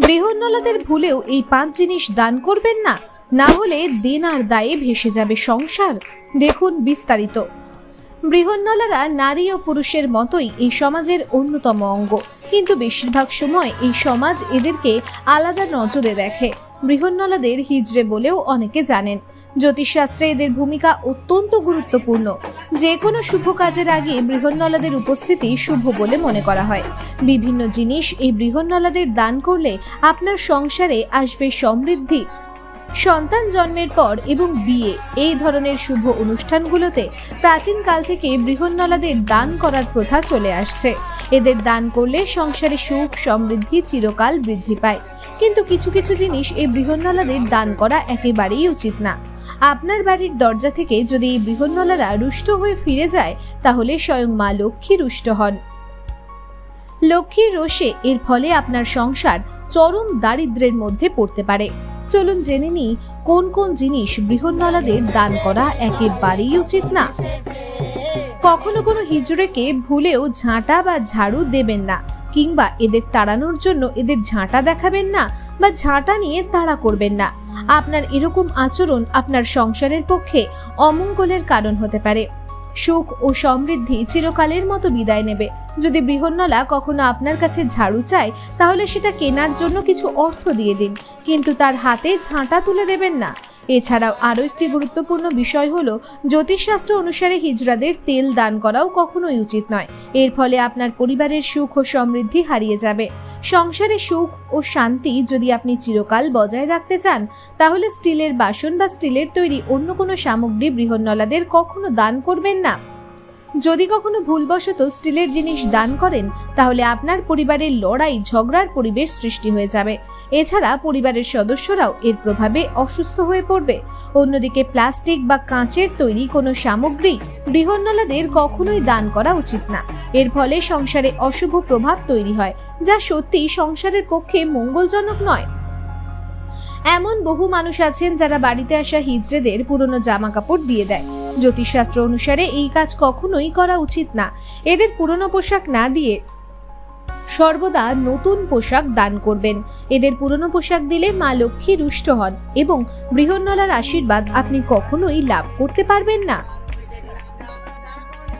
বৃহন্নলাদের ভুলেও এই 5 জিনিস দান করবেন না, না হলে দেনার দায়ে ভেসে যাবে সংসার। দেখুন বিস্তারিত। বৃহন্নলারা নারী ও পুরুষের মতোই এই সমাজের অন্যতম অঙ্গ, কিন্তু বেশিরভাগ সময় এই সমাজ এদেরকে আলাদা নজরে দেখে। বৃহন্নলাদের হিজড়ে বলেও অনেকে জানেন। জ্যোতিষশাস্ত্রে এদের ভূমিকা অত্যন্ত গুরুত্বপূর্ণ। যে কোনো শুভ কাজের আগে বৃহন্নলাদের উপস্থিতি শুভ বলে মনে করা হয়। বিভিন্ন জিনিস এই বৃহন্নলাদের দান করলে আপনার সংসারে আসবে সমৃদ্ধি। সন্তান জন্মের পর এবং বিয়ে এই ধরনের শুভ অনুষ্ঠানগুলোতে প্রাচীনকাল থেকে বৃহন্নলাদের দান করার প্রথা চলে আসছে। এদের দান করলে সংসারে সুখ সমৃদ্ধি চিরকাল বৃদ্ধি পায়। কিন্তু কিছু কিছু জিনিস এই বৃহন্নলাদের দান করা একেবারেই উচিত না। আপনার বাড়ির দরজা থেকে যদি এই বৃহন্নলারা রুষ্ট হয়ে ফিরে যায়, তাহলে স্বয়ং মা লক্ষ্মী রুষ্ট হন। লক্ষ্মীর রোষে এর ফলে আপনার সংসার চরম দারিদ্র্যের মধ্যে পড়তে পারে। চলুন জেনে নিই কোন কোন জিনিস বৃহন্নলাদের দান করা একেবারেই উচিত না। কখনো কোনো হিজড়েকে ভুলেও ঝাঁটা বা ঝাড়ু দেবেন না, কিংবা এদের তাড়ানোর জন্য এদের ঝাঁটা দেখাবেন না বা ঝাঁটা নিয়ে তাড়া করবেন না। আপনার এরকম আচরণ আপনার সংসারের পক্ষে অমঙ্গলের কারণ হতে পারে। সুখ ও সমৃদ্ধি চিরকালের মতো বিদায় নেবে। যদি বৃহন্নলা কখনো আপনার কাছে ঝাড়ু চায়, তাহলে সেটা কেনার জন্য কিছু অর্থ দিয়ে দিন, কিন্তু তার হাতে ঝাঁটা তুলে দেবেন না। এছাড়াও আরও একটি গুরুত্বপূর্ণ বিষয় হলো, জ্যোতিষশাস্ত্র অনুসারে হিজড়াদের তেল দান করাও কখনোই উচিত নয়। এর ফলে আপনার পরিবারের সুখ ও সমৃদ্ধি হারিয়ে যাবে। সংসারে সুখ ও শান্তি যদি আপনি চিরকাল বজায় রাখতে চান, তাহলে স্টিলের বাসন বা স্টিলের তৈরি অন্য কোনো সামগ্রী বৃহন্নলাদের কখনো দান করবেন না। যদি কখনো ভুলবশত স্টিলের জিনিস দান করেন, তাহলে আপনার পরিবারের লড়াই ঝগড়ার পরিবেশ সৃষ্টি হয়ে যাবে। এছাড়া পরিবারের সদস্যরাও এর প্রভাবে অসুস্থ হয়ে পড়বে। অন্যদিকে প্লাস্টিক বা কাঁচের তৈরি কোনো সামগ্রী বৃহন্নলাদের কখনোই দান করা উচিত না। এর ফলে সংসারে অশুভ প্রভাব তৈরি হয়, যা সত্যি সংসারের পক্ষে মঙ্গলজনক নয়। এমন বহু মানুষ আছেন যারা বাড়িতে আসা হিজড়েদের পুরনো জামা কাপড় দিয়ে দেয়। জ্যোতিষশাস্ত্র অনুসারে এই কাজ কখনোই করা উচিত না। এদের পুরনো পোশাক না দিয়ে সর্বদা নতুন পোশাক দান করবেন। এদের পুরনো পোশাক দিলে মা লক্ষ্মী রুষ্ট হন এবং বৃহন্নলার আশীর্বাদ আপনি কখনোই লাভ করতে পারবেন না।